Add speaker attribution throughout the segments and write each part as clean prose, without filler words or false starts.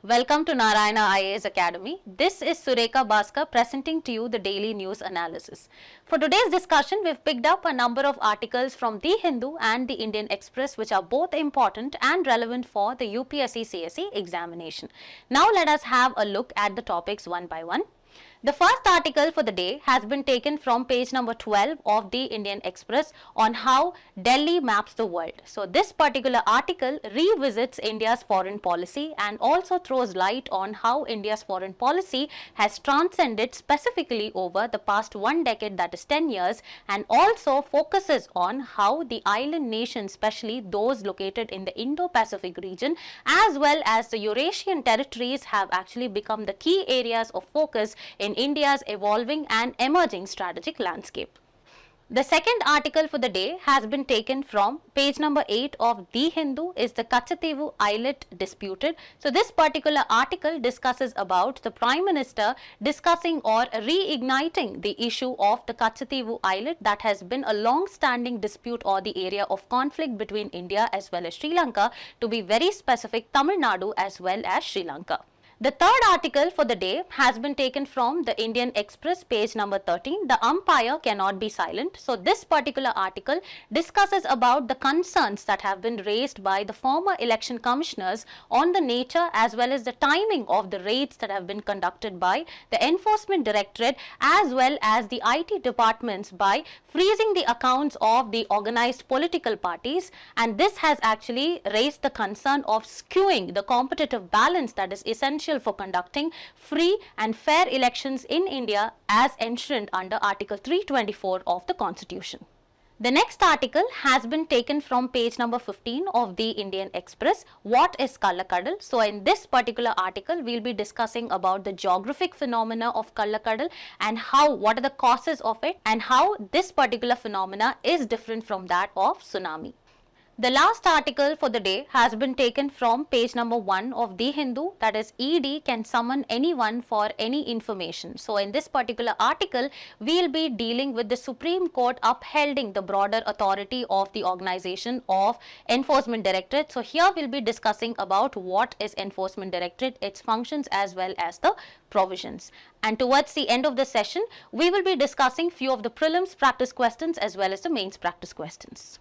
Speaker 1: Welcome to Narayana IAS Academy. This is Sureka Bhaskar presenting to you the daily news analysis. For today's discussion, we've picked up a number of articles from The Hindu and the Indian Express which are both important and relevant for the UPSC CSE examination. Now let us have a look at the topics one by one. The first article for the day has been taken from page number 12 of the Indian Express on how Delhi maps the world. So this particular article revisits India's foreign policy and also throws light on how India's foreign policy has transcended specifically over the past one decade, that is 10 years, and also focuses on how the island nations, especially those located in the Indo-Pacific region as well as the Eurasian territories, have actually become the key areas of focus in India's evolving and emerging strategic landscape. The second article for the day has been taken from page number 8 of The Hindu, is the Katchatheevu islet disputed. So this particular article discusses about the Prime Minister discussing or reigniting the issue of the Katchatheevu islet that has been a long-standing dispute or the area of conflict between India as well as Sri Lanka, to be very specific Tamil Nadu as well as Sri Lanka. The third article for the day has been taken from the Indian Express, page number 13, the umpire cannot be silent. So this particular article discusses about the concerns that have been raised by the former election commissioners on the nature as well as the timing of the raids that have been conducted by the Enforcement Directorate as well as the IT departments by freezing the accounts of the organized political parties, and this has actually raised the concern of skewing the competitive balance that is essential for conducting free and fair elections in India as enshrined under Article 324 of the Constitution. The next article has been taken from page number 15 of the Indian Express. What is Kallakkadal? So in this particular article, we'll be discussing about the geographic phenomena of Kallakkadal and what are the causes of it and how this particular phenomena is different from that of tsunami. The last article for the day has been taken from page number 1 of The Hindu, that is ED can summon anyone for any information. So in this particular article, we'll be dealing with the Supreme Court upholding the broader authority of the organization of Enforcement Directorate. So here we'll be discussing about what is Enforcement Directorate, its functions as well as the provisions. And towards the end of the session, we will be discussing few of the prelims practice questions as well as the mains practice questions.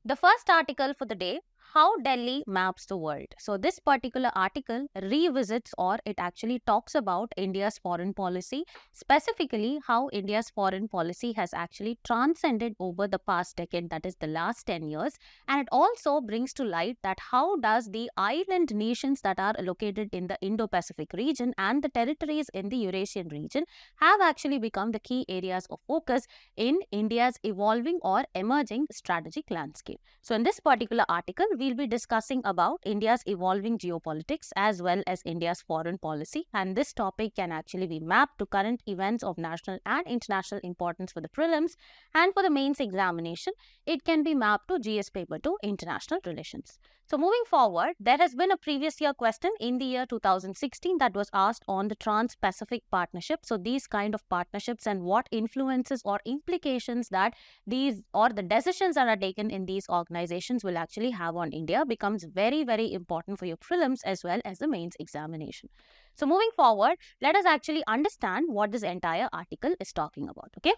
Speaker 1: The first article for the day, how Delhi maps the world. So this particular article revisits or it actually talks about India's foreign policy, specifically how India's foreign policy has actually transcended over the past decade, that is the last 10 years. And it also brings to light that how does the island nations that are located in the Indo-Pacific region and the territories in the Eurasian region have actually become the key areas of focus in India's evolving or emerging strategic landscape. So in this particular article, we'll be discussing about India's evolving geopolitics as well as India's foreign policy, and this topic can actually be mapped to current events of national and international importance for the prelims, and for the mains examination it can be mapped to GS paper 2 international relations. So moving forward, there has been a previous year question in the year 2016 that was asked on the Trans-Pacific Partnership. So these kind of partnerships and what influences or implications that these or the decisions that are taken in these organizations will actually have on India becomes very, very important for your prelims as well as the mains examination. So moving forward, let us actually understand what this entire article is talking about. Okay.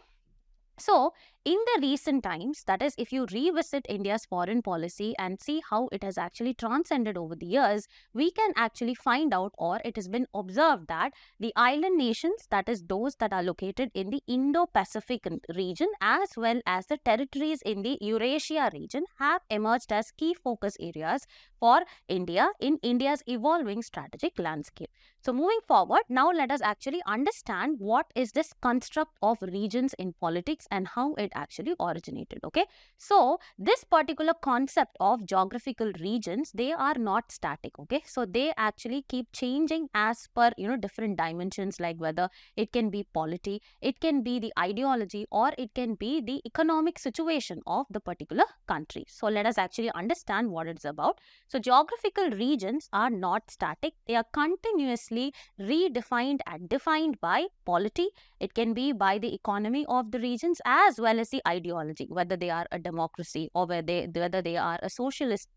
Speaker 1: So, in the recent times, that is, if you revisit India's foreign policy and see how it has actually transcended over the years, we can actually find out, or it has been observed, that the island nations, that is those that are located in the Indo-Pacific region as well as the territories in the Eurasia region, have emerged as key focus areas for India in India's evolving strategic landscape. So, moving forward, now let us actually understand what is this construct of regions in politics and how it actually originated. Okay, so this particular concept of geographical regions, they are not static. Okay, so they actually keep changing as per different dimensions, like whether it can be polity, it can be the ideology, or it can be the economic situation of the particular country. So let us actually understand what it's about. So geographical regions are not static, they are continuously redefined and defined by polity. It can be by the economy of the region, nations as well as the ideology, whether they are a democracy or whether they are a socialist,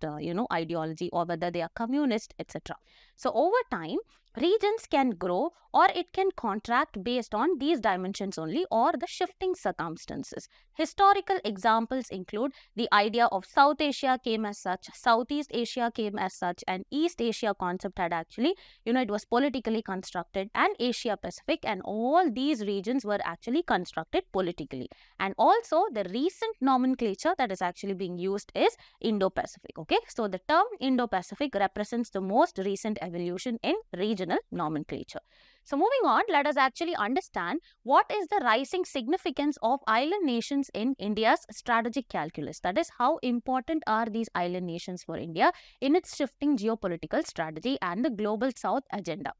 Speaker 1: ideology, or whether they are communist, etc. So over time, regions can grow or it can contract based on these dimensions only or the shifting circumstances. Historical examples include the idea of South Asia came as such, Southeast Asia came as such, and East Asia concept had actually, it was politically constructed, and Asia Pacific, and all these regions were actually constructed politically. And also the recent nomenclature that is actually being used is Indo-Pacific. Okay, so the term Indo-Pacific represents the most recent evolution in regional nomenclature. So moving on, let us actually understand what is the rising significance of island nations in India's strategic calculus. That is, how important are these island nations for India in its shifting geopolitical strategy and the global south agenda.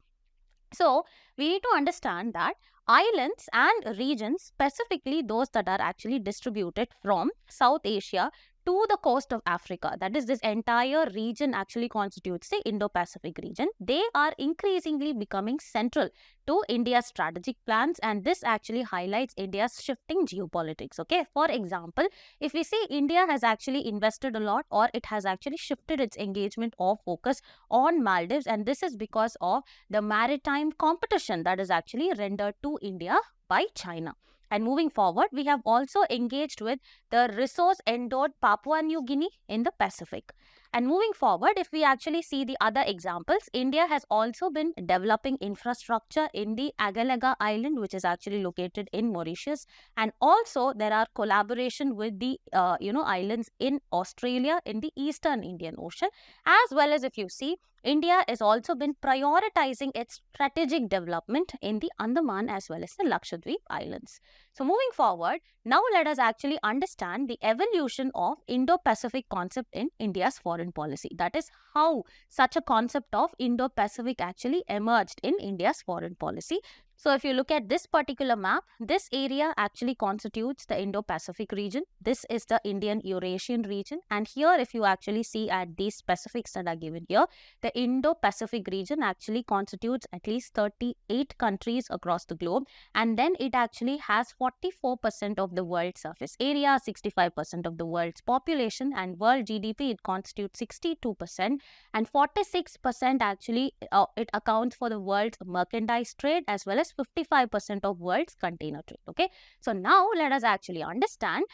Speaker 1: So we need to understand that islands and regions, specifically those that are actually distributed from South Asia to the coast of Africa, that is, this entire region actually constitutes the Indo-Pacific region. They are increasingly becoming central to India's strategic plans, and this actually highlights India's shifting geopolitics. Okay, for example, if we see, India has actually invested a lot, or it has actually shifted its engagement or focus on Maldives, and this is because of the maritime competition that is actually rendered to India by China. And moving forward, we have also engaged with the resource-endowed Papua New Guinea in the Pacific. And moving forward, if we actually see the other examples, India has also been developing infrastructure in the Kallakkadal island, which is actually located in Mauritius. And also there are collaboration with the islands in Australia in the Eastern Indian Ocean, as well as, if you see, India has also been prioritizing its strategic development in the Andaman as well as the Lakshadweep Islands. So moving forward, now let us actually understand the evolution of Indo-Pacific concept in India's foreign policy. That is, how such a concept of Indo-Pacific actually emerged in India's foreign policy. So if you look at this particular map, this area actually constitutes the Indo-Pacific region. This is the Indian Eurasian region. And here, if you actually see at these specifics that are given here, the Indo-Pacific region actually constitutes at least 38 countries across the globe. And then it actually has 44% of the world's surface area, 65% of the world's population, and world GDP, it constitutes 62%. And 46% actually, it accounts for the world's merchandise trade as well as 55% of world's container trade. Okay, so now let us actually understand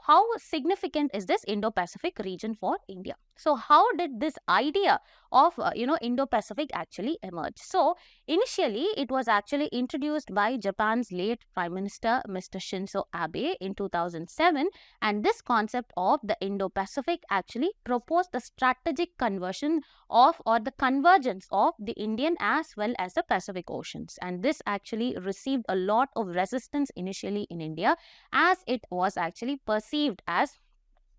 Speaker 1: how significant is this Indo-Pacific region for India. So how did this idea of Indo-Pacific actually emerge? So initially it was actually introduced by Japan's late Prime Minister Mr. Shinzo Abe in 2007, and this concept of the Indo-Pacific actually proposed the strategic conversion of, or the convergence of, the Indian as well as the Pacific Oceans. And this actually received a lot of resistance initially in India, as it was actually perceived as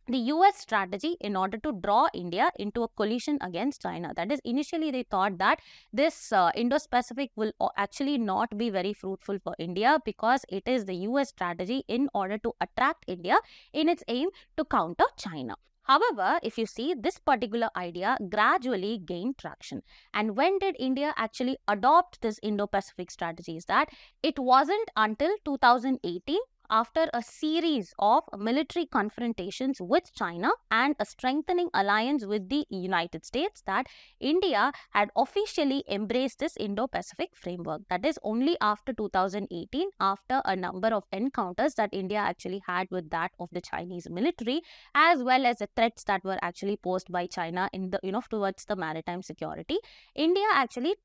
Speaker 1: the US strategy in order to draw India into a coalition against China. That is, initially they thought that this Indo-Pacific will actually not be very fruitful for India, because it is the US strategy in order to attract India in its aim to counter China. However, if you see, this particular idea gradually gained traction. And when did India actually adopt this Indo-Pacific strategy? Is that it wasn't until 2018, after a series of military confrontations with China and a strengthening alliance with the United States, that India had officially embraced this Indo-Pacific framework. That is only after 2018, after a number of encounters that India actually had with that of the Chinese military, as well as the threats that were actually posed by China in the towards the maritime security. India actually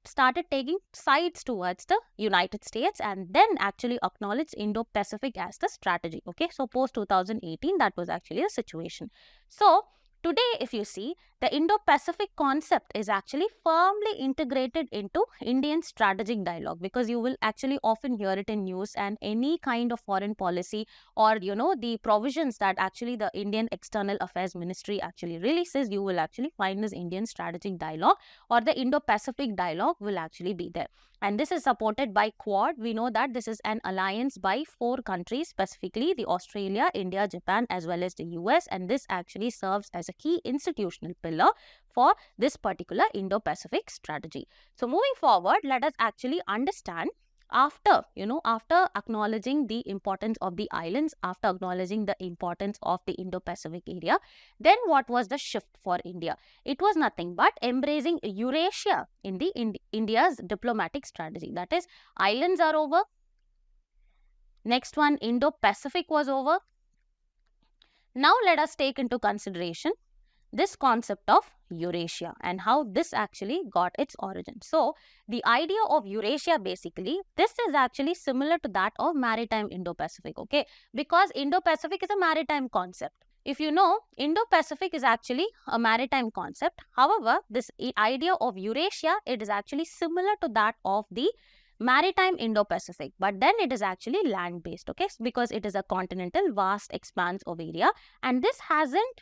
Speaker 1: started taking sides towards the United States, and then actually acknowledged Indo-Pacific as the strategy. Okay, so post 2018, that was actually the situation. So today, if you see, the Indo-Pacific concept is actually firmly integrated into Indian strategic dialogue, because you will actually often hear it in news and any kind of foreign policy, or the provisions that actually the Indian External Affairs Ministry actually releases, you will actually find this Indian strategic dialogue, or the Indo-Pacific dialogue will actually be there. And this is supported by Quad. We know that this is an alliance by 4 countries, specifically the Australia, India, Japan, as well as the US, and this actually serves as a key institutional pillar for this particular Indo-Pacific strategy. So moving forward, let us actually understand after acknowledging the importance of the islands, after acknowledging the importance of the Indo-Pacific area, then what was the shift for India? It was nothing but embracing Eurasia in the India's diplomatic strategy. That is, islands are over. Next one, Indo-Pacific was over. Now let us take into consideration this concept of Eurasia and how this actually got its origin. So, the idea of Eurasia, basically, this is actually similar to that of maritime Indo-Pacific, okay? Because Indo-Pacific is a maritime concept. If you know, Indo-Pacific is actually a maritime concept. However, this idea of Eurasia, it is actually similar to that of the maritime Indo-Pacific, but then it is actually land-based, okay? Because it is a continental, vast expanse of area, and this hasn't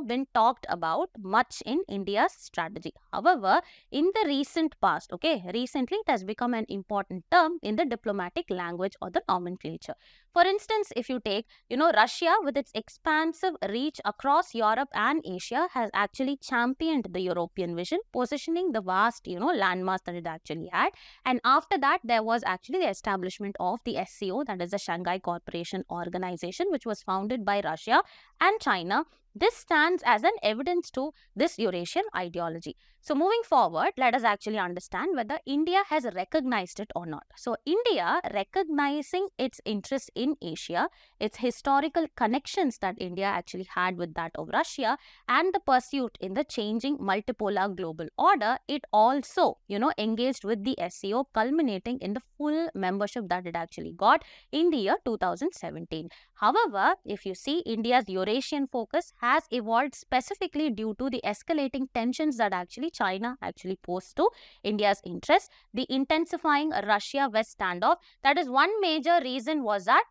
Speaker 1: been talked about much in India's strategy. However, in the recent past, okay, recently it has become an important term in the diplomatic language or the nomenclature. For instance, if you take, Russia with its expansive reach across Europe and Asia has actually championed the European vision, positioning the vast, landmass that it actually had. And after that, there was actually the establishment of the SCO, that is the Shanghai Cooperation Organization, which was founded by Russia and China. This stands as an evidence to this Eurasian ideology. So moving forward, let us actually understand whether India has recognized it or not. So India recognizing its interest in Asia, its historical connections that India actually had with that of Russia, and the pursuit in the changing multipolar global order, it also, engaged with the SCO, culminating in the full membership that it actually got in the year 2017. However, if you see, India's Eurasian focus has evolved specifically due to the escalating tensions that actually China actually posed to India's interest, the intensifying Russia-West standoff. That is one major reason was that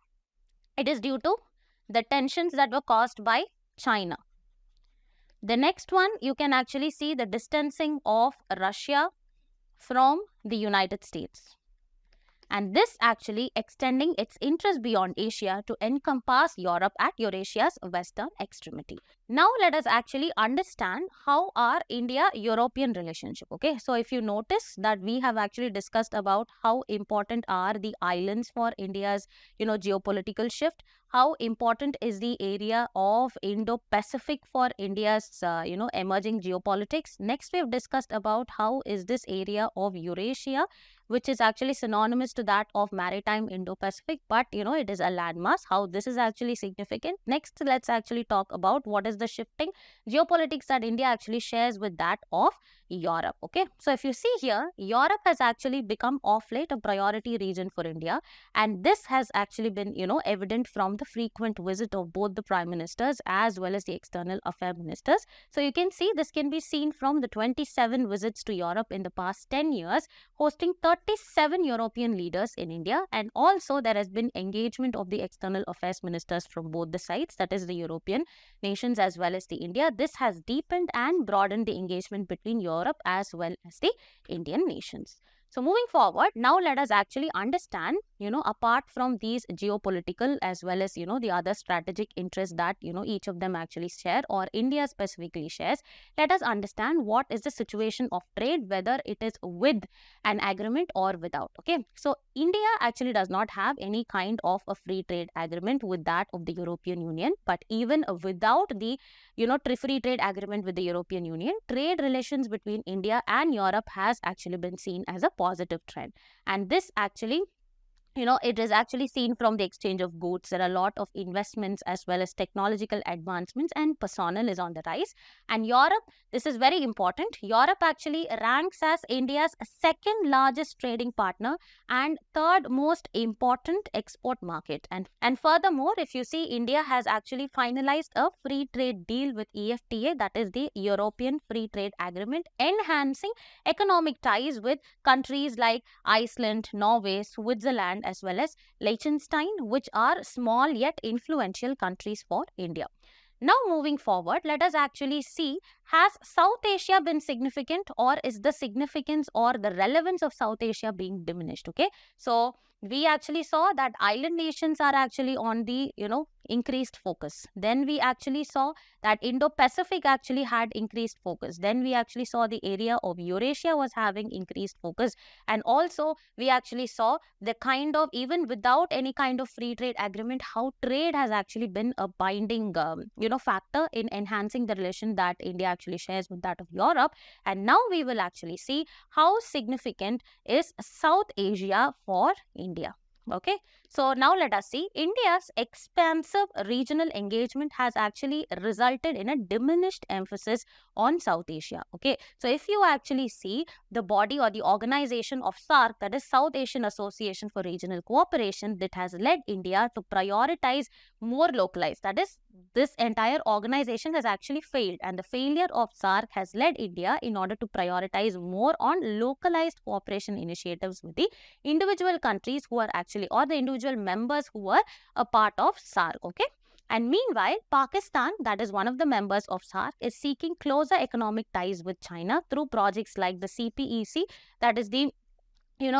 Speaker 1: it is due to the tensions that were caused by China. The next one, you can actually see the distancing of Russia from the United States. And this actually extending its interest beyond Asia to encompass Europe at Eurasia's western extremity. Now let us actually understand how are India-European relationship, okay? So if you notice that we have actually discussed about how important are the islands for India's, geopolitical shift, how important is the area of Indo-Pacific for India's, emerging geopolitics. Next, we've discussed about how is this area of Eurasia, which is actually synonymous to that of maritime Indo-Pacific, but it is a landmass, how this is actually significant. Next, let's actually talk about what is the shifting geopolitics that India actually shares with that of Europe, okay? So if you see here, Europe has actually become of late a priority region for India, and this has actually been, evident from the frequent visit of both the prime ministers as well as the external affairs ministers. So you can see this can be seen from the 27 visits to Europe in the past 10 years, hosting 37 European leaders in India, and also there has been engagement of the external affairs ministers from both the sides, that is the European nations as well as the India. This has deepened and broadened the engagement between Europe as well as the Indian nations. So moving forward, now let us actually understand, apart from these geopolitical as well as, the other strategic interests that, each of them actually share or India specifically shares, let us understand what is the situation of trade, whether it is with an agreement or without, okay? So India actually does not have any kind of a free trade agreement with that of the European Union, but even without the free trade agreement with the European Union, trade relations between India and Europe has actually been seen as a positive trend. And this actually, it is actually seen from the exchange of goods. There are a lot of investments as well as technological advancements, and personnel is on the rise. And Europe, this is very important. Europe actually ranks as India's second largest trading partner and third most important export market. And furthermore, if you see, India has actually finalized a free trade deal with EFTA, that is the European Free Trade Agreement, enhancing economic ties with countries like Iceland, Norway, Switzerland, as well as Liechtenstein, which are small yet influential countries for India. Now moving forward, let us actually see, has South Asia been significant, or is the significance or the relevance of South Asia being diminished, okay? So we actually saw that island nations are actually on the, increased focus. Then we actually saw that Indo-Pacific actually had increased focus. Then we actually saw the area of Eurasia was having increased focus. And also we actually saw the kind of, even without any kind of free trade agreement, how trade has actually been a binding, factor in enhancing the relation that India actually shares with that of Europe. And now we will actually see how significant is South Asia for India. Okay, so now let us see. India's expansive regional engagement has actually resulted in a diminished emphasis on South Asia. Okay, so if you actually see the body or the organization of SAARC, that is South Asian Association for Regional Cooperation, that has led India to prioritize more localized. That is, this entire organization has actually failed, and the failure of SAARC has led India in order to prioritize more on localized cooperation initiatives with the individual countries who are actually, or the individual members who were a part of SAARC. Okay. And meanwhile, Pakistan, that is one of the members of SAARC, is seeking closer economic ties with China through projects like the CPEC, that is the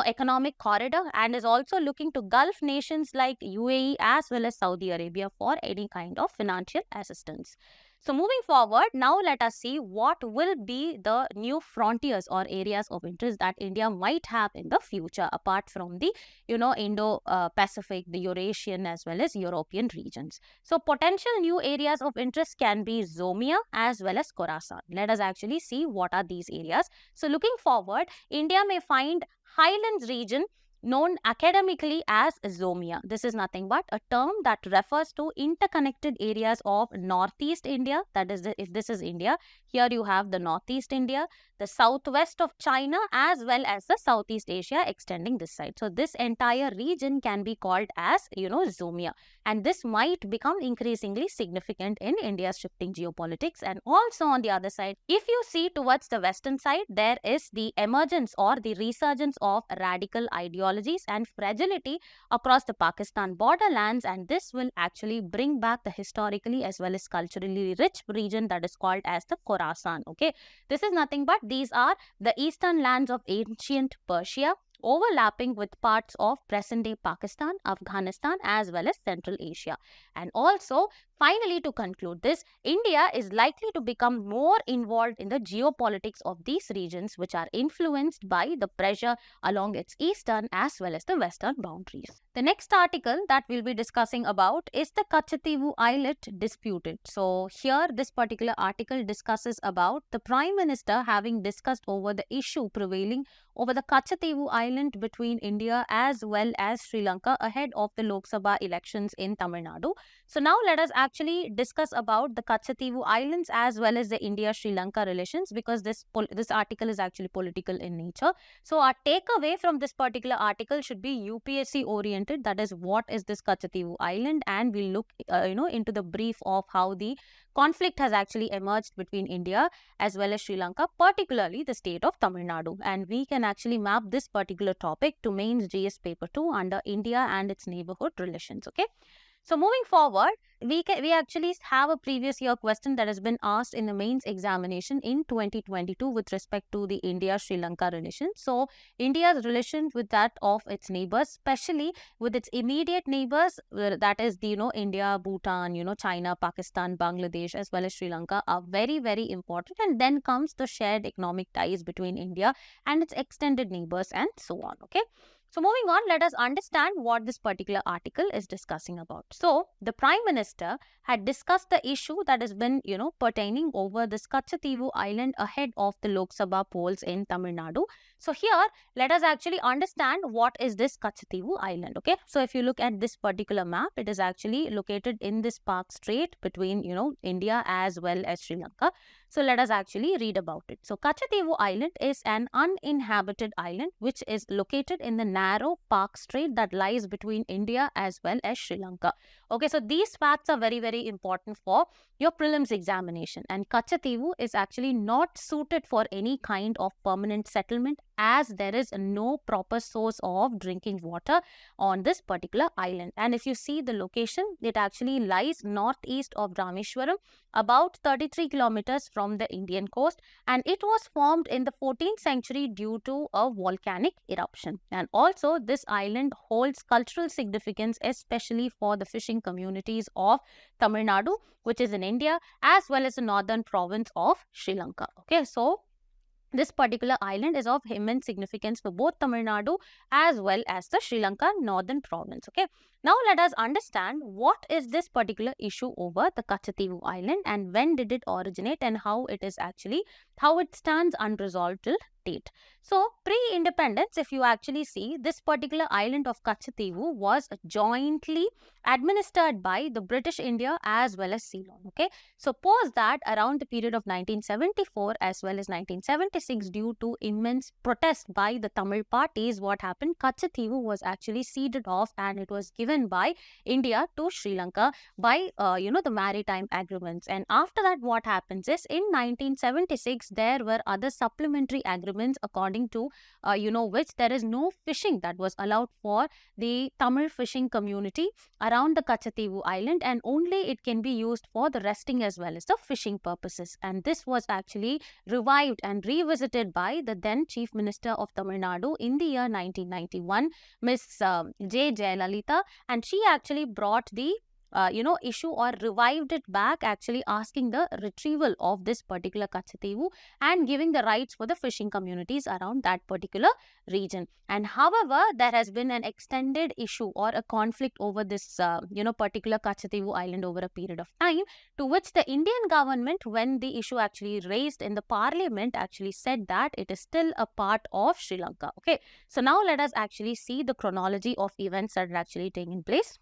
Speaker 1: economic corridor, and is also looking to Gulf nations like UAE as well as Saudi Arabia for any kind of financial assistance. So moving forward, now let us see what will be the new frontiers or areas of interest that India might have in the future, apart from the, Indo-Pacific, the Eurasian as well as European regions. So potential new areas of interest can be Zomia as well as Khorasan. Let us actually see what are these areas. So looking forward, India may find Highlands region known academically as Zomia. This is nothing but a term that refers to interconnected areas of Northeast India. That is, if this is India, here you have the Northeast India, the southwest of China, as well as the Southeast Asia extending this side. So this entire region can be called as, Zomia. And this might become increasingly significant in India's shifting geopolitics. And also on the other side, if you see towards the western side, there is the emergence or the resurgence of radical ideologies and fragility across the Pakistan borderlands, and this will actually bring back the historically as well as culturally rich region that is called as the Khorasan. Okay, this is nothing but these are the eastern lands of ancient Persia, overlapping with parts of present-day Pakistan, Afghanistan as well as Central Asia. And also, finally, to conclude this, India is likely to become more involved in the geopolitics of these regions, which are influenced by the pressure along its eastern as well as the western boundaries. The next article that we'll be discussing about is the Katchatheevu islet disputed. So here this particular article discusses about the Prime Minister having discussed over the issue prevailing over the Katchatheevu island between India as well as Sri Lanka ahead of the Lok Sabha elections in Tamil Nadu. So now let us actually discuss about the Katchatheevu Islands as well as the India-Sri Lanka relations, because this article is actually political in nature. So our takeaway from this particular article should be UPSC oriented. That is, what is this Katchatheevu Island, and we'll look into the brief of how the conflict has actually emerged between India as well as Sri Lanka, particularly the state of Tamil Nadu. And we can actually map this particular topic to mains GS paper 2 under India and its neighborhood relations. Okay. So moving forward, we actually have a previous year question that has been asked in the mains examination in 2022 with respect to the India-Sri Lanka relations. So India's relations with that of its neighbors, especially with its immediate neighbors, that is the, India, Bhutan, China, Pakistan, Bangladesh, as well as Sri Lanka, are very, very important. And then comes the shared economic ties between India and its extended neighbors and so on. Okay. So moving on, let us understand what this particular article is discussing about. So the Prime Minister had discussed the issue that has been, pertaining over this Katchatheevu island ahead of the Lok Sabha polls in Tamil Nadu. So here, let us actually understand what is this Katchatheevu island. Okay. So if you look at this particular map, it is actually located in this Park Strait between, India as well as Sri Lanka. So let us actually read about it. So Katchatheevu Island is an uninhabited island which is located in the narrow Park Strait that lies between India as well as Sri Lanka. Okay, so these facts are very, very important for your prelims examination. And Katchatheevu is actually not suited for any kind of permanent settlement as there is no proper source of drinking water on this particular island. And if you see the location, it actually lies northeast of Rameshwaram, about 33 kilometers from the Indian coast, and it was formed in the 14th century due to a volcanic eruption. And also this island holds cultural significance, especially for the fishing communities of Tamil Nadu, which is in India, as well as the northern province of Sri Lanka. Okay, so this particular island is of immense significance for both Tamil Nadu as well as the Sri Lanka northern province. Okay. Now let us understand what is this particular issue over the Katchatheevu island and when did it originate and how it stands unresolved till date. So pre-independence, if you actually see, this particular island of Katchatheevu was jointly administered by the British India as well as Ceylon. Okay. Suppose that around the period of 1974 as well as 1976, due to immense protest by the Tamil parties, what happened? Katchatheevu was actually ceded off and it was given by India to Sri Lanka by the maritime agreements. And after that, what happens is in 1976 there were other supplementary agreements according to which there is no fishing that was allowed for the Tamil fishing community around the Katchatheevu island, and only it can be used for the resting as well as the fishing purposes. And this was actually revived and revisited by the then Chief Minister of Tamil Nadu in the year 1991, Miss J. Jayalalitha, and she actually brought the issue or revived it back, actually asking the retrieval of this particular Katchatheevu and giving the rights for the fishing communities around that particular region. And however, there has been an extended issue or a conflict over this particular Katchatheevu island over a period of time, to which the Indian government, when the issue actually raised in the parliament, actually said that it is still a part of Sri Lanka. Okay, so now let us actually see the chronology of events that are actually taking place.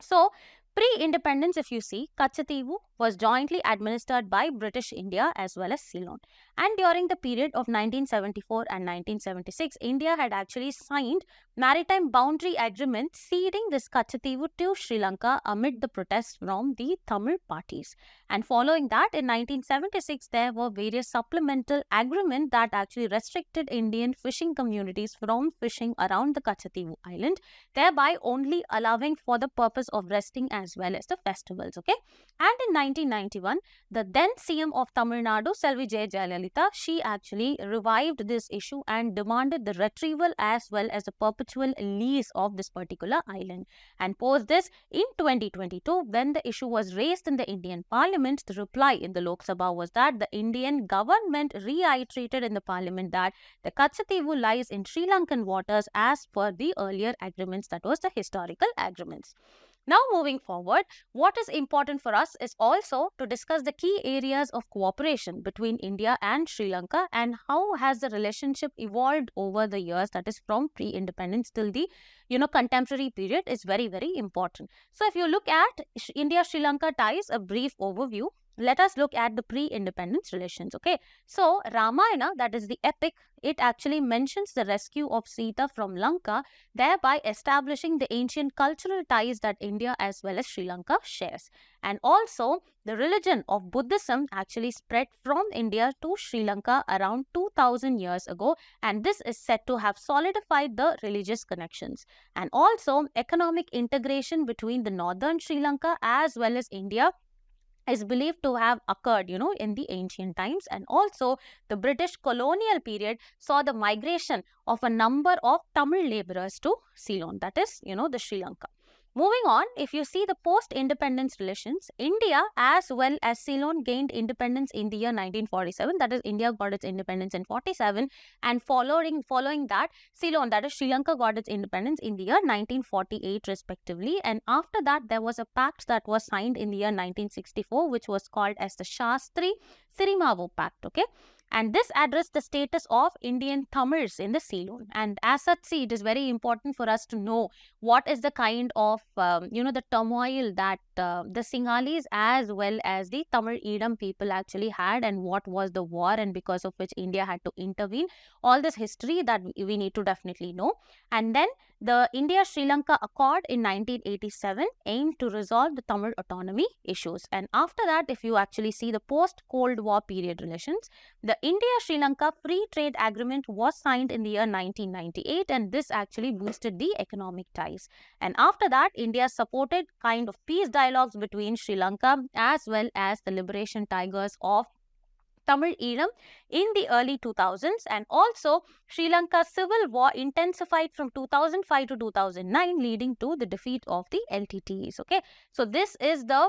Speaker 1: So pre-independence, if you see, Katchatheevu was jointly administered by British India as well as Ceylon. And during the period of 1974 and 1976, India had actually signed maritime boundary agreement ceding this Katchatheevu to Sri Lanka amid the protests from the Tamil parties. And following that, in 1976, there were various supplemental agreements that actually restricted Indian fishing communities from fishing around the Katchatheevu island, thereby only allowing for the purpose of resting as well as the festivals. Okay. And in 1991, the then CM of Tamil Nadu, Selvi J. Jayalalitha, she actually revived this issue and demanded the retrieval as well as the perpetual lease of this particular island. And post this, in 2022, when the issue was raised in the Indian Parliament, the reply in the Lok Sabha was that the Indian government reiterated in the Parliament that the Katchatheevu lies in Sri Lankan waters as per the earlier agreements, that was the historical agreements. Now moving forward, what is important for us is also to discuss the key areas of cooperation between India and Sri Lanka and how has the relationship evolved over the years, that is from pre-independence till the contemporary period is very, very important. So if you look at India-Sri Lanka ties, a brief overview, let us look at the pre-independence relations. Okay, so Ramayana, that is the epic, it actually mentions the rescue of Sita from Lanka, thereby establishing the ancient cultural ties that India as well as Sri Lanka shares. And also, the religion of Buddhism actually spread from India to Sri Lanka around 2000 years ago, and this is said to have solidified the religious connections. And also, economic integration between the northern Sri Lanka as well as India is believed to have occurred, in the ancient times. And also the British colonial period saw the migration of a number of Tamil laborers to Ceylon, that is, the Sri Lanka. Moving on, if you see the post-independence relations, India as well as Ceylon gained independence in the year 1947. That is, India got its independence in 47, and following that, Ceylon, that is Sri Lanka, got its independence in the year 1948 respectively. And after that, there was a pact that was signed in the year 1964, which was called as the Shastri Sirimavo Pact. Okay. And this addressed the status of Indian Tamils in the Ceylon. And as such, see, it is very important for us to know what is the kind of, the turmoil that the Sinhalese as well as the Tamil Idam people actually had, and what was the war and because of which India had to intervene. All this history that we need to definitely know. And then the India-Sri Lanka Accord in 1987 aimed to resolve the Tamil autonomy issues. And after that, if you actually see the post-Cold War period relations, the the India-Sri Lanka Free Trade Agreement was signed in the year 1998, and this actually boosted the economic ties. And after that, India supported kind of peace dialogues between Sri Lanka as well as the liberation tigers of Tamil Eelam in the early 2000s, and also Sri Lanka's civil war intensified from 2005 to 2009, leading to the defeat of the LTTEs. Okay, so this is the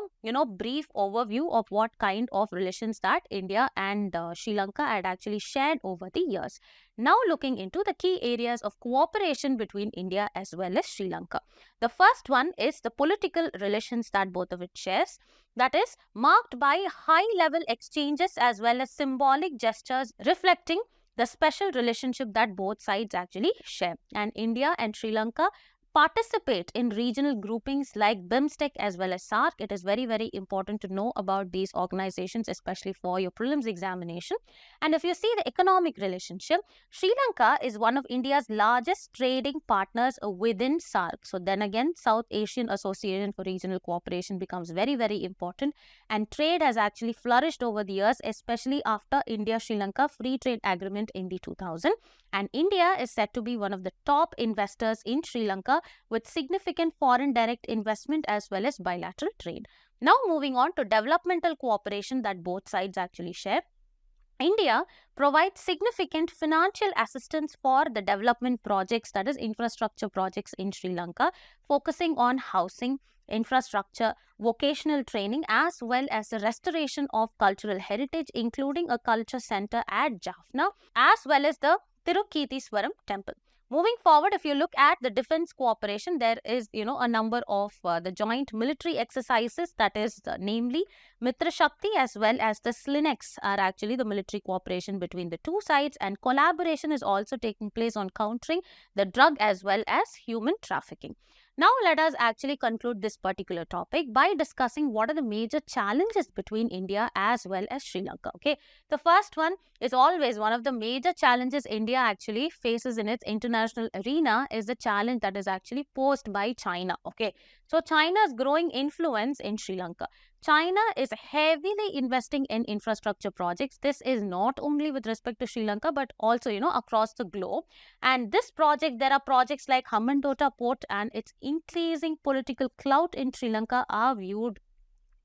Speaker 1: brief overview of what kind of relations that India and Sri Lanka had actually shared over the years. Now looking into the key areas of cooperation between India as well as Sri Lanka. The first one is the political relations that both of it shares, that is marked by high-level exchanges as well as symbolic gestures reflecting the special relationship that both sides actually share. And India and Sri Lanka participate in regional groupings like BIMSTEC as well as SAARC. It is very, very important to know about these organizations, especially for your prelims examination. And if you see the economic relationship, Sri Lanka is one of India's largest trading partners within SAARC. So then again, South Asian Association for Regional Cooperation becomes very, very important, and trade has actually flourished over the years, especially after India-Sri Lanka Free Trade Agreement in the 2000. And India is said to be one of the top investors in Sri Lanka, with significant foreign direct investment as well as bilateral trade. Now moving on to developmental cooperation that both sides actually share. India provides significant financial assistance for the development projects, that is infrastructure projects in Sri Lanka, focusing on housing, infrastructure, vocational training as well as the restoration of cultural heritage, including a culture center at Jaffna as well as the Tirukkeeteswaram temple. Moving forward, if you look at the defense cooperation, there is, a number of the joint military exercises, that is namely Mitra Shakti as well as the SLINEX are actually the military cooperation between the two sides, and collaboration is also taking place on countering the drug as well as human trafficking. Now let us actually conclude this particular topic by discussing what are the major challenges between India as well as Sri Lanka. Okay, the first one is always one of the major challenges India actually faces in its international arena is the challenge that is actually posed by China. Okay, so China's growing influence in Sri Lanka. China is heavily investing in infrastructure projects. This is not only with respect to Sri Lanka but also across the globe. And this project, there are projects like Hambantota Port, and its increasing political clout in Sri Lanka are viewed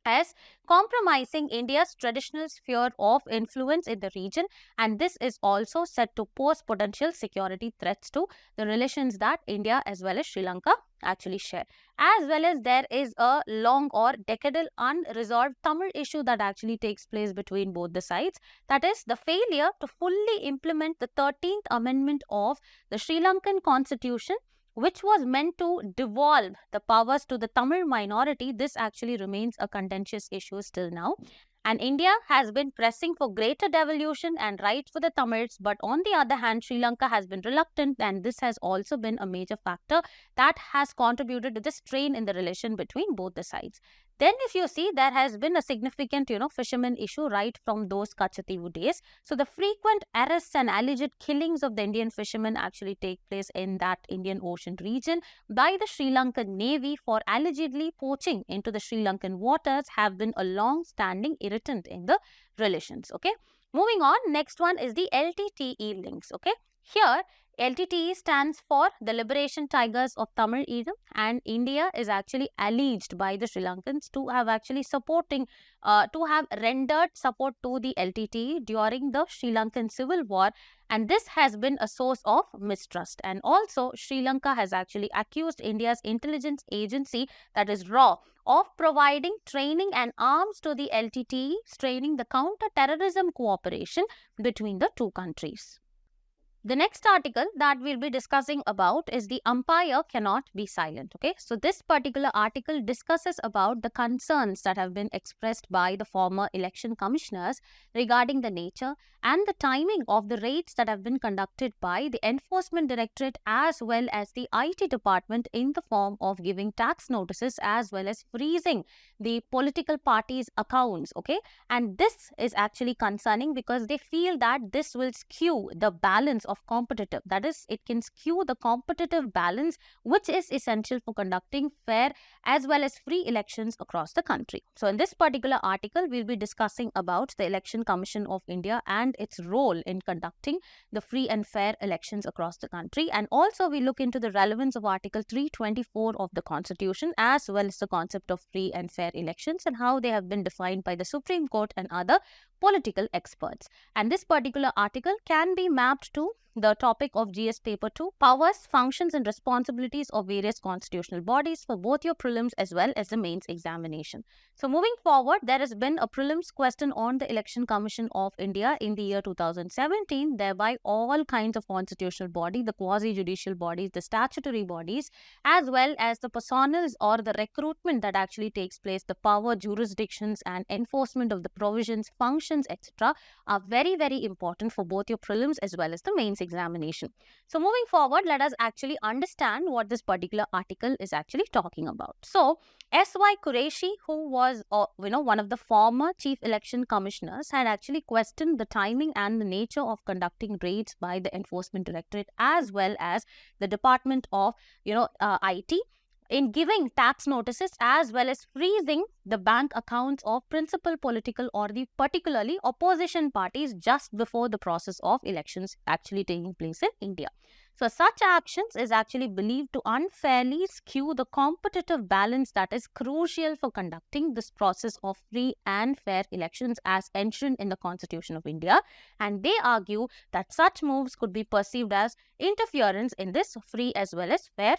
Speaker 1: as compromising India's traditional sphere of influence in the region, and this is also set to pose potential security threats to the relations that India as well as Sri Lanka actually share. As well as there is a long or decadal unresolved Tamil issue that actually takes place between both the sides, that is the failure to fully implement the 13th Amendment of the Sri Lankan Constitution, which was meant to devolve the powers to the Tamil minority. This actually remains a contentious issue still now. And India has been pressing for greater devolution and rights for the Tamils, but on the other hand, Sri Lanka has been reluctant, and this has also been a major factor that has contributed to the strain in the relation between both the sides. Then if you see, there has been a significant, fishermen issue right from those Katchatheevu days. So the frequent arrests and alleged killings of the Indian fishermen actually take place in that Indian Ocean region by the Sri Lankan Navy for allegedly poaching into the Sri Lankan waters have been a long-standing irritant in the relations. Okay, moving on, next one is the LTTE links. Okay, here LTTE stands for the Liberation Tigers of Tamil Eelam, and India is actually alleged by the Sri Lankans to have actually to have rendered support to the LTTE during the Sri Lankan Civil War, and this has been a source of mistrust. And also Sri Lanka has actually accused India's intelligence agency, that is RAW, of providing training and arms to the LTTE, straining the counter-terrorism cooperation between the two countries. The next article that we'll be discussing about is the umpire cannot be silent. Okay, so this particular article discusses about the concerns that have been expressed by the former election commissioners regarding the nature and the timing of the raids that have been conducted by the Enforcement Directorate as well as the IT department in the form of giving tax notices as well as freezing the political parties' accounts. Okay, and this is actually concerning because they feel that this will skew the balance of competitive. That is, it can skew the competitive balance which is essential for conducting fair as well as free elections across the country. So in this particular article, we'll be discussing about the Election Commission of India and its role in conducting the free and fair elections across the country. And also we look into the relevance of Article 324 of the Constitution as well as the concept of free and fair elections and how they have been defined by the Supreme Court and other political experts. And this particular article can be mapped to the topic of GS paper 2, powers, functions and responsibilities of various constitutional bodies for both your prelims as well as the mains examination. So moving forward, there has been a prelims question on the Election Commission of India in the year 2017, thereby all kinds of constitutional body, the quasi-judicial bodies, the statutory bodies, as well as the personals or the recruitment that actually takes place, the power, jurisdictions and enforcement of the provisions, functions, etc. are very, very important for both your prelims as well as the mains examination. So moving forward, let us actually understand what this particular article is actually talking about. So S.Y. Qureshi, who was one of the former chief election commissioners, had actually questioned the timing and the nature of conducting raids by the Enforcement Directorate as well as the Department of IT in giving tax notices as well as freezing the bank accounts of principal political or the particularly opposition parties just before the process of elections actually taking place in India. So such actions is actually believed to unfairly skew the competitive balance that is crucial for conducting this process of free and fair elections as enshrined in the Constitution of India, and they argue that such moves could be perceived as interference in this free as well as fair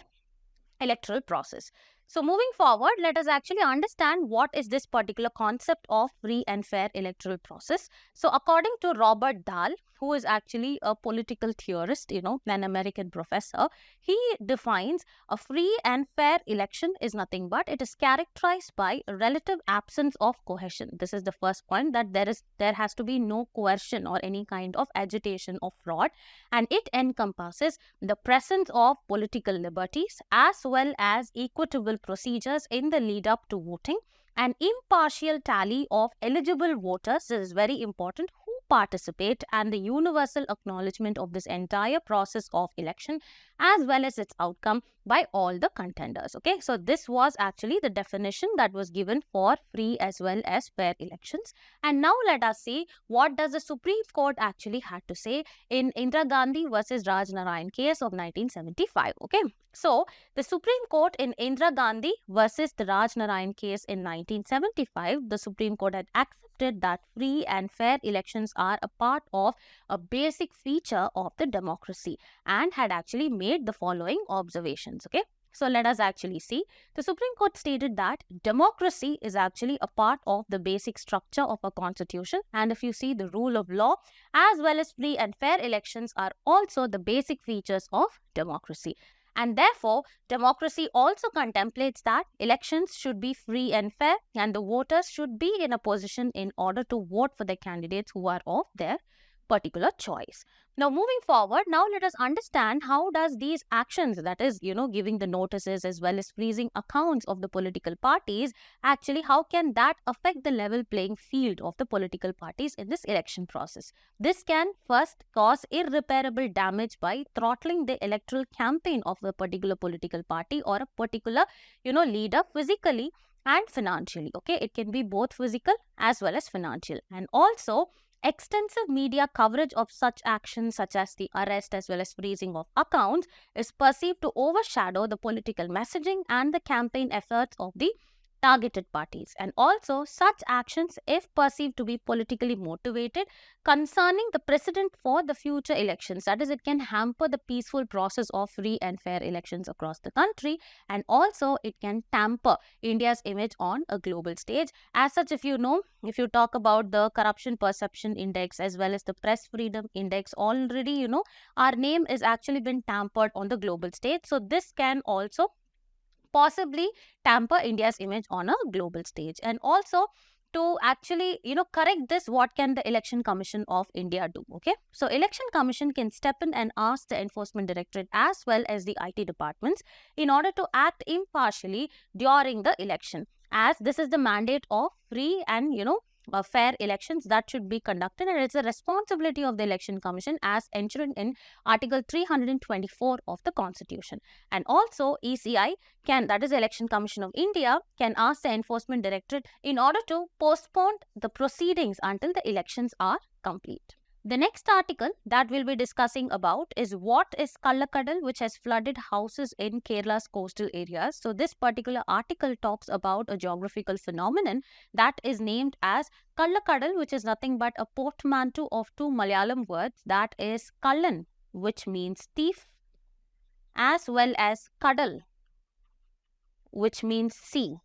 Speaker 1: electoral process. So moving forward, let us actually understand what is this particular concept of free and fair electoral process. So according to Robert Dahl, who is actually a political theorist, an American professor, he defines a free and fair election is nothing but it is characterized by a relative absence of coercion. This is the first point, that there has to be no coercion or any kind of agitation or fraud, and it encompasses the presence of political liberties as well as equitable procedures in the lead up to voting, an impartial tally of eligible voters, this is very important, who participate, and the universal acknowledgement of this entire process of election as well as its outcome by all the contenders. Okay, so this was actually the definition that was given for free as well as fair elections. And now let us see what does the Supreme Court actually had to say in Indira Gandhi versus Raj Narayan case of 1975. Okay, so the Supreme Court in Indira Gandhi versus the Raj Narayan case in 1975, the Supreme Court had accepted that free and fair elections are a part of a basic feature of the democracy and had actually made the following observations. Okay, so let us actually see. The Supreme Court stated that democracy is actually a part of the basic structure of a constitution, and if you see, the rule of law as well as free and fair elections are also the basic features of democracy. And therefore, democracy also contemplates that elections should be free and fair and the voters should be in a position in order to vote for the candidates who are of their particular choice. Now moving forward, now let us understand how does these actions, that is, giving the notices as well as freezing accounts of the political parties, actually how can that affect the level playing field of the political parties in this election process? This can first cause irreparable damage by throttling the electoral campaign of a particular political party or a particular, leader physically and financially. Okay, it can be both physical as well as financial. And also, extensive media coverage of such actions such as the arrest as well as freezing of accounts is perceived to overshadow the political messaging and the campaign efforts of the targeted parties. And also, such actions, if perceived to be politically motivated concerning the precedent for the future elections, that is, it can hamper the peaceful process of free and fair elections across the country, and also it can tamper India's image on a global stage. As such, if you talk about the corruption perception index as well as the press freedom index, already our name is actually been tampered on the global stage. So this can also possibly tamper India's image on a global stage. And also, to actually correct this, what can the Election Commission of India do? Okay, so Election Commission can step in and ask the Enforcement Directorate as well as the IT departments in order to act impartially during the election, as this is the mandate of free and fair elections that should be conducted, and it's the responsibility of the Election Commission as enshrined in Article 324 of the Constitution. And also ECI can, that is the Election Commission of India, can ask the Enforcement Directorate in order to postpone the proceedings until the elections are complete. The next article that we'll be discussing about is what is Kallakkadal, which has flooded houses in Kerala's coastal areas. So this particular article talks about a geographical phenomenon that is named as Kallakkadal, which is nothing but a portmanteau of two Malayalam words, that is Kallan, which means thief, as well as Kadal, which means sea.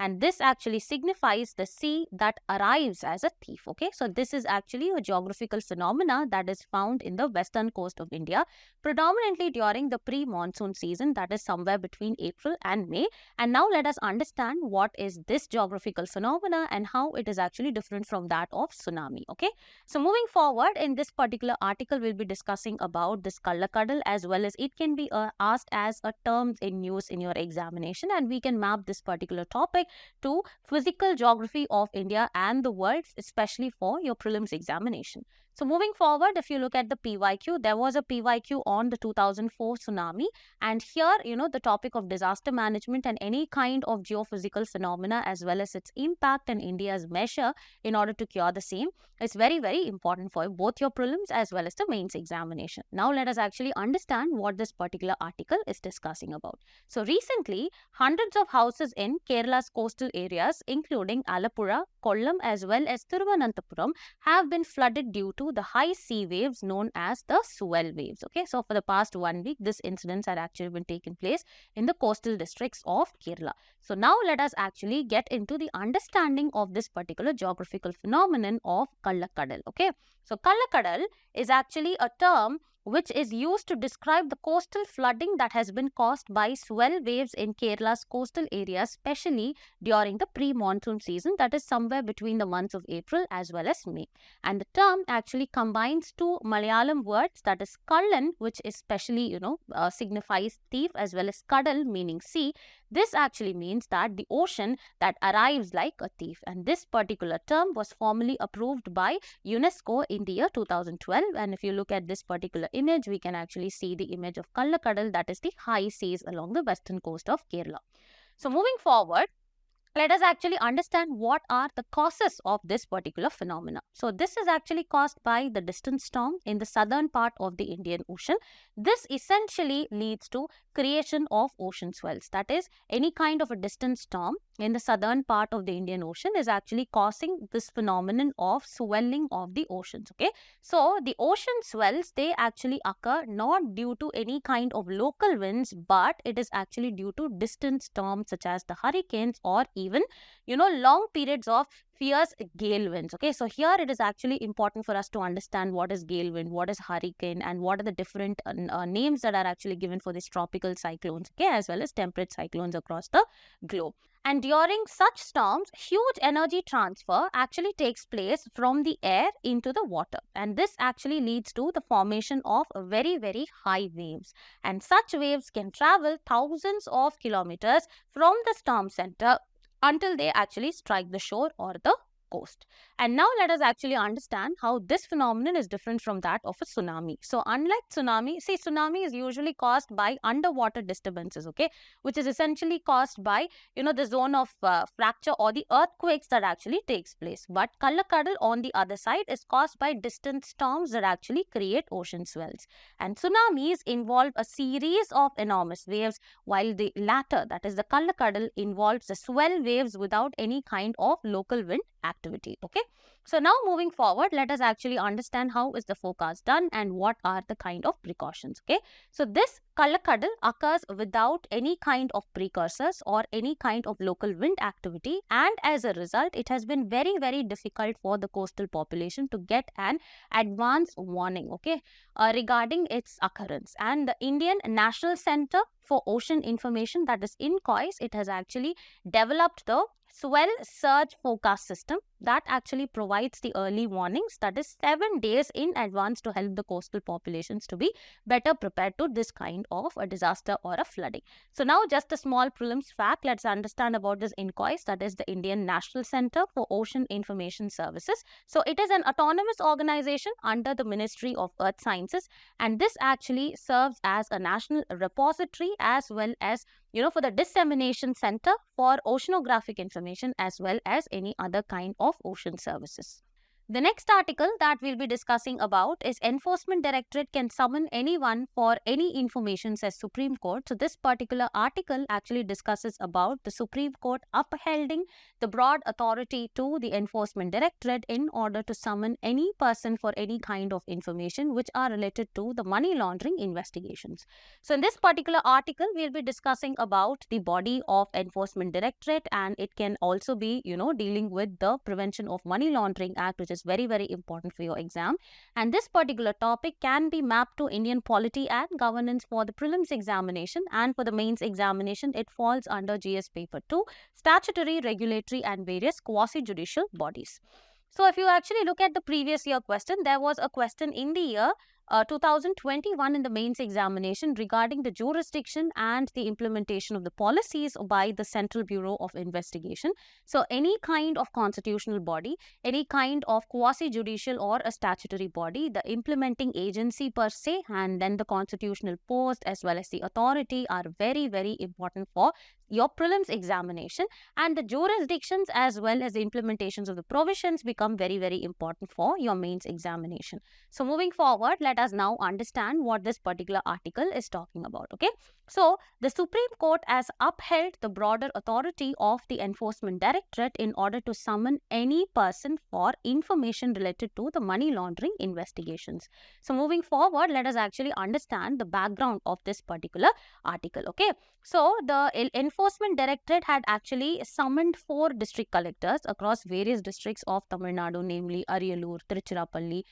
Speaker 1: And this actually signifies the sea that arrives as a thief. Okay, so this is actually a geographical phenomena that is found in the western coast of India, predominantly during the pre-monsoon season, that is somewhere between April and May. And now let us understand what is this geographical phenomena and how it is actually different from that of tsunami. Okay, so moving forward, in this particular article, we'll be discussing about this Kallakkadal, as well as it can be asked as a term in use in your examination, and we can map this particular topic to physical geography of India and the world, especially for your prelims examination. So moving forward, if you look at the PYQ, there was a PYQ on the 2004 tsunami, and here, the topic of disaster management and any kind of geophysical phenomena as well as its impact and India's measure in order to cure the same is very, very important for both your prelims as well as the mains examination. Now let us actually understand what this particular article is discussing about. So recently, hundreds of houses in Kerala's coastal areas, including Alappuzha, Kollam as well as Thiruvananthapuram, have been flooded due to the high sea waves known as the swell waves. Okay, so for the past 1 week, this incidents had actually been taking place in the coastal districts of Kerala. So now let us actually get into the understanding of this particular geographical phenomenon of Kallakkadal. Okay, so Kallakkadal is actually a term which is used to describe the coastal flooding that has been caused by swell waves in Kerala's coastal areas, especially during the pre-monsoon season, that is somewhere between the months of April as well as May. And the term actually combines two Malayalam words, that is Kallan, which especially, signifies thief, as well as Kadal, meaning sea. This actually means that the ocean that arrives like a thief. And this particular term was formally approved by UNESCO in the year 2012. And if you look at this particular image, we can actually see the image of Kallakkadal, that is the high seas along the western coast of Kerala. So moving forward, let us actually understand what are the causes of this particular phenomena. So this is actually caused by the distant storm in the southern part of the Indian Ocean. This essentially leads to creation of ocean swells. That is, any kind of a distant storm in the southern part of the Indian Ocean is actually causing this phenomenon of swelling of the oceans. Okay, so the ocean swells, they actually occur not due to any kind of local winds, but it is actually due to distant storms such as the hurricanes or even long periods of fierce gale winds. Okay, so here it is actually important for us to understand what is gale wind, what is hurricane, and what are the different names that are actually given for these tropical cyclones, okay, as well as temperate cyclones across the globe. And during such storms, huge energy transfer actually takes place from the air into the water, and this actually leads to the formation of very, very high waves. And such waves can travel thousands of kilometers from the storm center until they actually strike the shore or the coast. And now let us actually understand how this phenomenon is different from that of a tsunami. So unlike tsunami, tsunami is usually caused by underwater disturbances, okay, which is essentially caused by, the zone of fracture or the earthquakes that actually takes place. But Kallakkadal, on the other side, is caused by distant storms that actually create ocean swells. And tsunamis involve a series of enormous waves, while the latter, that is the Kallakkadal, involves the swell waves without any kind of local wind activity. Okay, so now moving forward, let us actually understand how is the forecast done and what are the kind of precautions. Okay, so this Kallakkadal occurs without any kind of precursors or any kind of local wind activity, and as a result, it has been very, very difficult for the coastal population to get an advance warning, okay, regarding its occurrence. And the Indian National Center for Ocean Information, that is INCOIS, it has actually developed the swell surge forecast system, that actually provides the early warnings, that is 7 days in advance, to help the coastal populations to be better prepared to this kind of a disaster or a flooding. So now just a small prelims fact, let's understand about this INCOIS, that is the Indian National Center for Ocean Information Services. So it is an autonomous organization under the Ministry of Earth Sciences, and this actually serves as a national repository as well as for the dissemination center for oceanographic information as well as any other kind of ocean services. The next article that we'll be discussing about is Enforcement Directorate can summon anyone for any information, says Supreme Court. So this particular article actually discusses about the Supreme Court upholding the broad authority to the Enforcement Directorate in order to summon any person for any kind of information which are related to the money laundering investigations. So in this particular article, we'll be discussing about the body of Enforcement Directorate, and it can also be, dealing with the Prevention of Money Laundering Act, which is very, very important for your exam. And this particular topic can be mapped to Indian Polity and Governance for the prelims examination, and for the mains examination, it falls under GS paper 2, statutory, regulatory and various quasi-judicial bodies. So if you actually look at the previous year question, there was a question in the year 2021 in the mains examination regarding the jurisdiction and the implementation of the policies by the Central Bureau of Investigation. So any kind of constitutional body, any kind of quasi-judicial or a statutory body, the implementing agency per se, and then the constitutional post as well as the authority are very, very important for your prelims examination, and the jurisdictions as well as the implementations of the provisions become very, very important for your mains examination. So moving forward, let us now understand what this particular article is talking about. Okay, so the Supreme Court has upheld the broader authority of the Enforcement Directorate in order to summon any person for information related to the money laundering investigations. So moving forward, let us actually understand the background of this particular article. Okay, so the Enforcement Directorate had actually summoned 4 district collectors across various districts of Tamil Nadu, namely Ariyalur, Tiruchirappalli,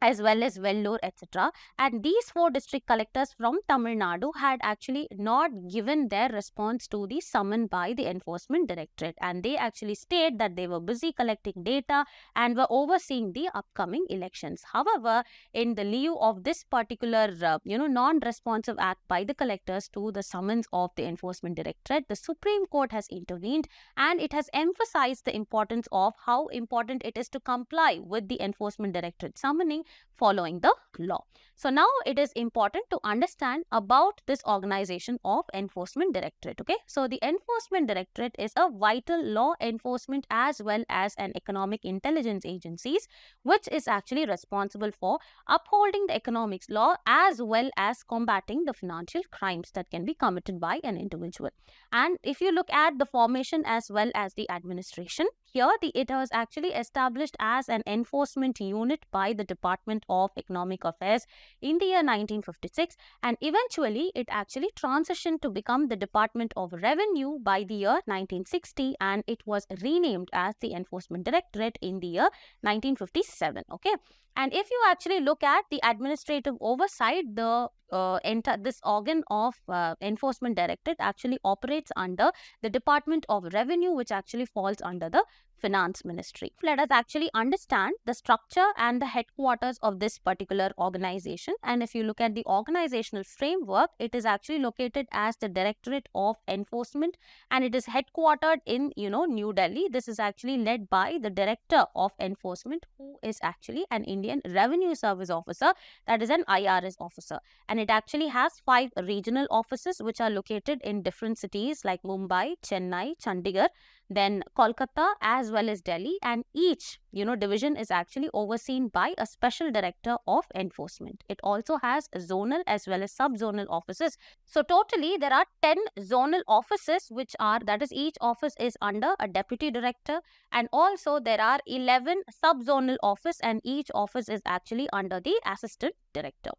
Speaker 1: as well as Vellore, etc. And these 4 district collectors from Tamil Nadu had actually not given their response to the summon by the Enforcement Directorate, and they actually stated that they were busy collecting data and were overseeing the upcoming elections. However, in the lieu of this particular non-responsive act by the collectors to the summons of the Enforcement Directorate, the Supreme Court has intervened, and it has emphasized the importance of how important it is to comply with the Enforcement Directorate summoning following the law. So now it is important to understand about this organization of Enforcement Directorate. Okay, so the Enforcement Directorate is a vital law enforcement as well as an economic intelligence agencies, which is actually responsible for upholding the economics law as well as combating the financial crimes that can be committed by an individual. And if you look at the formation as well as the administration, here it was actually established as an enforcement unit by the Department of Economic Affairs in the year 1956, and eventually it actually transitioned to become the Department of Revenue by the year 1960, and it was renamed as the Enforcement Directorate in the year 1957. Okay, and if you actually look at the administrative oversight, this organ of Enforcement Directorate actually operates under the Department of Revenue, which actually falls under the Finance Ministry. Let us actually understand the structure and the headquarters of this particular organization. And if you look at the organizational framework, it is actually located as the Directorate of Enforcement, and it is headquartered in New Delhi. This is actually led by the Director of Enforcement, who is actually an Indian Revenue Service officer, that is an IRS officer. And it actually has 5 regional offices which are located in different cities like Mumbai, Chennai, Chandigarh, then Kolkata as well as Delhi, and each division is actually overseen by a special director of enforcement. It also has zonal as well as sub-zonal offices. So totally there are 10 zonal offices, that is each office is under a deputy director, and also there are 11 sub-zonal office, and each office is actually under the assistant director.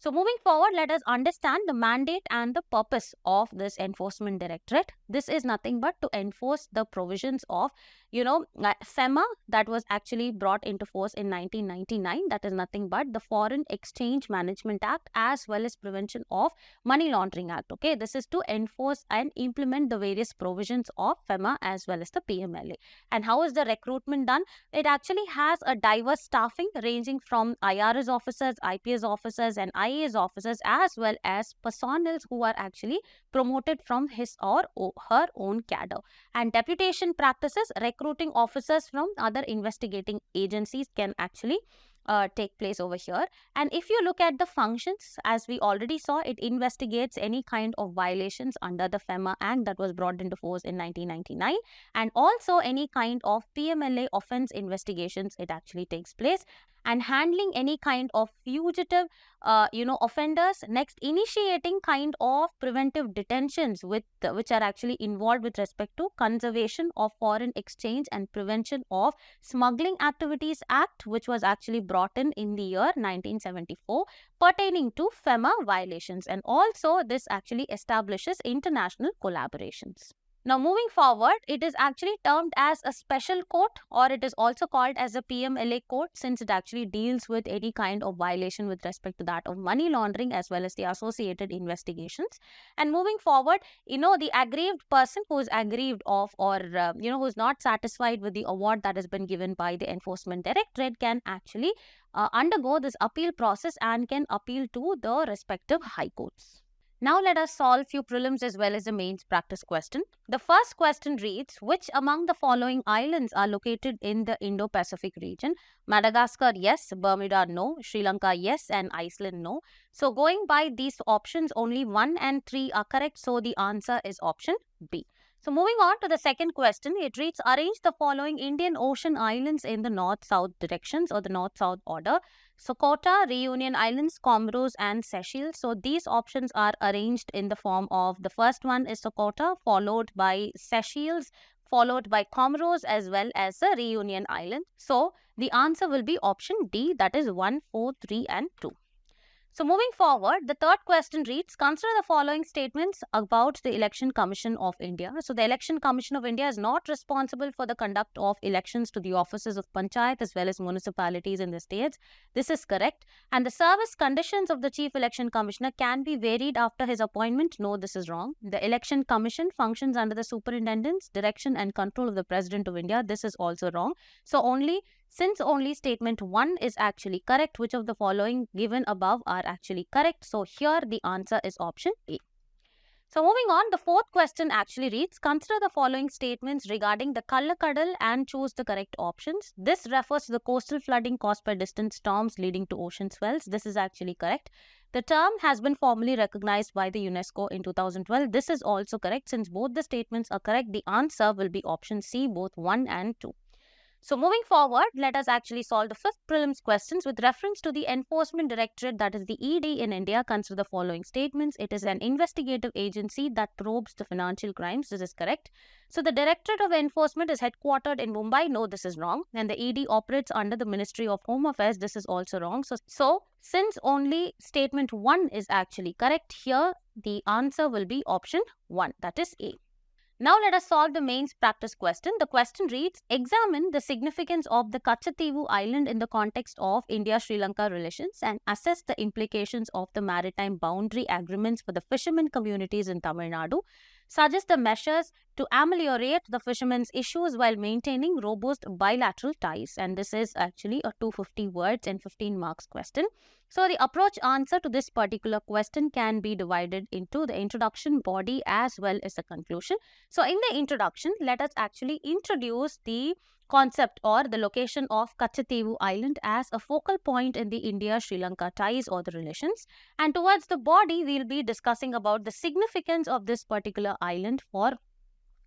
Speaker 1: So moving forward, let us understand the mandate and the purpose of this Enforcement Directorate. This is nothing but to enforce the provisions of FEMA, that was actually brought into force in 1999. That is nothing but the Foreign Exchange Management Act as well as Prevention of Money Laundering Act. Okay, this is to enforce and implement the various provisions of FEMA as well as the PMLA. And how is the recruitment done? It actually has a diverse staffing ranging from IRS officers, IPS officers and IAS officers, as well as personnel who are actually promoted from his or her own cadre. And deputation practices, recruiting officers from other investigating agencies can actually take place over here. And if you look at the functions, as we already saw, it investigates any kind of violations under the FEMA Act that was brought into force in 1999, and also any kind of PMLA offense investigations, it actually takes place, and handling any kind of fugitive offenders. Next, initiating kind of preventive detentions which are actually involved with respect to conservation of foreign exchange and prevention of smuggling activities act, which was actually brought in the year 1974, pertaining to FEMA violations. And also this actually establishes international collaborations. Now, moving forward, it is actually termed as a special court, or it is also called as a PMLA court, since it actually deals with any kind of violation with respect to that of money laundering as well as the associated investigations. And moving forward, the aggrieved person who is aggrieved of or who is not satisfied with the award that has been given by the Enforcement Directorate can actually undergo this appeal process and can appeal to the respective high courts. Now let us solve few prelims as well as the mains practice question. The first question reads, which among the following islands are located in the Indo-Pacific region? Madagascar, yes. Bermuda, no. Sri Lanka, yes. And Iceland, no. So going by these options, only 1 and 3 are correct. So the answer is option B. So moving on to the second question, it reads, arrange the following Indian Ocean islands in the north-south directions or the north-south order. Socotra, Reunion Islands, Comoros and Seychelles. So these options are arranged in the form of, the first one is Socotra, followed by Seychelles, followed by Comoros as well as the Reunion Island. So the answer will be option D, that is 1, 4, 3 and 2. So moving forward, the third question reads, consider the following statements about the Election Commission of India. So the Election Commission of India is not responsible for the conduct of elections to the offices of Panchayat as well as municipalities in the states. This is correct. And the service conditions of the Chief Election Commissioner can be varied after his appointment. No, this is wrong. The Election Commission functions under the superintendence, direction and control of the President of India. This is also wrong. So since only statement 1 is actually correct, which of the following given above are actually correct? So here the answer is option A. So moving on, the fourth question actually reads, consider the following statements regarding the Kallakkadal and choose the correct options. This refers to the coastal flooding caused by distant storms leading to ocean swells. This is actually correct. The term has been formally recognized by the UNESCO in 2012. This is also correct. Since both the statements are correct, the answer will be option C, both 1 and 2. So moving forward, let us actually solve the fifth prelims questions with reference to the Enforcement Directorate, that is the ED in India. Consider the following statements. It is an investigative agency that probes the financial crimes. This is correct. So the Directorate of Enforcement is headquartered in Mumbai. No, this is wrong. And the ED operates under the Ministry of Home Affairs. This is also wrong. So since only statement 1 is actually correct, here the answer will be option 1, that is A. Now let us solve the mains practice question. The question reads, examine the significance of the Katchatheevu island in the context of India-Sri Lanka relations and assess the implications of the maritime boundary agreements for the fishermen communities in Tamil Nadu. Suggest the measures to ameliorate the fishermen's issues while maintaining robust bilateral ties. And this is actually a 250 words and 15 marks question. So the approach answer to this particular question can be divided into the introduction, body as well as the conclusion. So in the introduction, let us actually introduce the concept or the location of Katchatheevu Island as a focal point in the India-Sri Lanka ties or the relations. And towards the body, we will be discussing about the significance of this particular island for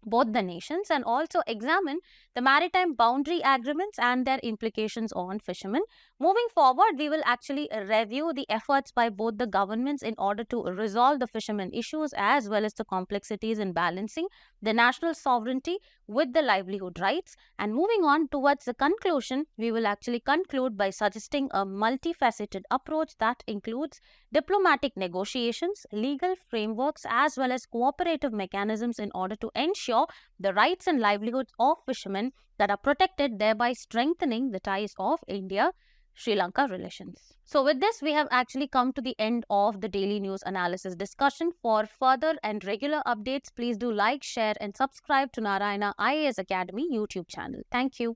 Speaker 1: both the nations and also examine the maritime boundary agreements and their implications on fishermen. Moving forward, we will actually review the efforts by both the governments in order to resolve the fishermen issues as well as the complexities in balancing the national sovereignty with the livelihood rights. And moving on towards the conclusion, we will actually conclude by suggesting a multifaceted approach that includes diplomatic negotiations, legal frameworks as well as cooperative mechanisms in order to ensure ensure the rights and livelihoods of fishermen that are protected, thereby strengthening the ties of India-Sri Lanka relations. So with this, we have actually come to the end of the daily news analysis discussion. For further and regular updates, please do like, share and subscribe to Narayana IAS Academy YouTube channel. Thank you.